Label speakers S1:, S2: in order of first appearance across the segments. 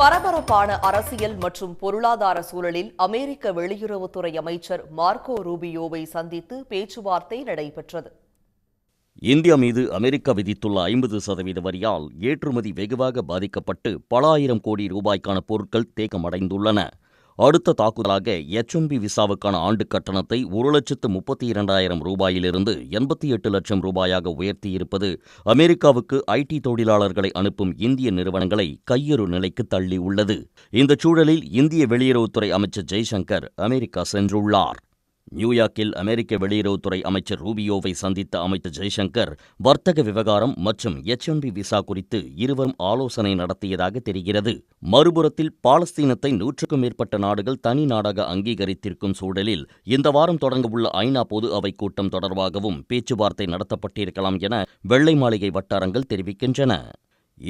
S1: பரபரப்பான அரசியல் மற்றும் பொருளாதார சூழலில் அமெரிக்க வெளியுறவுத்துறை அமைச்சர் மார்க்கோ ரூபியோவை சந்தித்து பேச்சுவார்த்தை நடைபெற்றது.
S2: இந்தியா மீது அமெரிக்கா விதித்துள்ள 50% வரியால் ஏற்றுமதி வெகுவாக பாதிக்கப்பட்டு பல ஆயிரம் கோடி ரூபாய்க்கான பொருட்கள் தேக்கமடைந்துள்ளன. அடுத்த தாக்குதலாக H-1B விசாவுக்கான ஆண்டு கட்டணத்தை 1,32,000 ரூபாயிலிருந்து 88 லட்சம் ரூபாயாக உயர்த்தியிருப்பது அமெரிக்காவுக்கு IT தொழிலாளர்களை அனுப்பும் இந்திய நிறுவனங்களை கையறு நிலைக்கு தள்ளியுள்ளது. இந்த சூழலில் இந்திய வெளியுறவுத்துறை அமைச்சர் ஜெய்சங்கர் அமெரிக்கா சென்றுள்ளார். நியூயார்க்கில் அமெரிக்க வெளியுறவுத்துறை அமைச்சர் ரூபியோவை சந்தித்த அமைச்சர் ஜெய்சங்கர் வர்த்தக விவகாரம் மற்றும் H-1B விசா குறித்து இருவரும் ஆலோசனை நடத்தியதாக தெரிகிறது. மறுபுறத்தில் பாலஸ்தீனத்தை 100க்கும் மேற்பட்ட நாடுகள் தனி நாடாக அங்கீகரித்திருக்கும் சூழலில் இந்த வாரம் தொடங்கவுள்ள ஐநா பொது அவை கூட்டம் தொடர்பாகவும் பேச்சுவார்த்தை நடத்தப்பட்டிருக்கலாம் என வெள்ளை மாளிகை வட்டாரங்கள் தெரிவிக்கின்றன.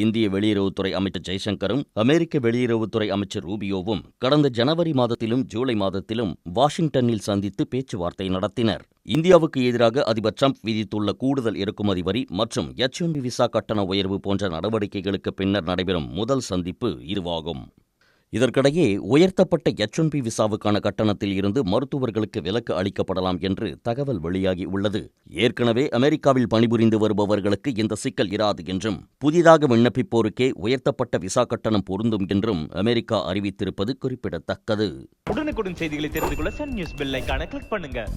S2: இந்திய வெளியுறவுத்துறை அமைச்சர் ஜெய்சங்கரும் அமெரிக்க வெளியுறவுத்துறை அமைச்சர் ரூபியோவும் கடந்த ஜனவரி மாதத்திலும் ஜூலை மாதத்திலும் வாஷிங்டனில் சந்தித்து பேச்சுவார்த்தை நடத்தினர். இந்தியாவுக்கு எதிராக அதிபர் டிரம்ப் விதித்துள்ள கூடுதல் இறக்குமதி வரி மற்றும் H-1B விசா கட்டண உயர்வு போன்ற நடவடிக்கைகளுக்கு பின்னர் நடைபெறும் முதல் சந்திப்பு இதுவாகும். இதற்கிடையே உயர்த்தப்பட்ட H-1B விசாவுக்கான கட்டணத்தில் இருந்து மருத்துவர்களுக்கு விலக்கு அளிக்கப்படலாம் என்று தகவல் வெளியாகி உள்ளது. ஏற்கனவே அமெரிக்காவில் பணிபுரிந்து வருபவர்களுக்கு இந்த சிக்கல் இராது என்றும் புதிதாக விண்ணப்பிப்போருக்கே உயர்த்தப்பட்ட விசா கட்டணம் பொருந்தும் என்றும் அமெரிக்கா அறிவித்திருப்பது குறிப்பிடத்தக்கது.
S3: உடனுக்குடன் செய்திகளை தெரிந்து கொள்ள சன் நியூஸ் பெல் ஐகானை கிளிக் பண்ணுங்க.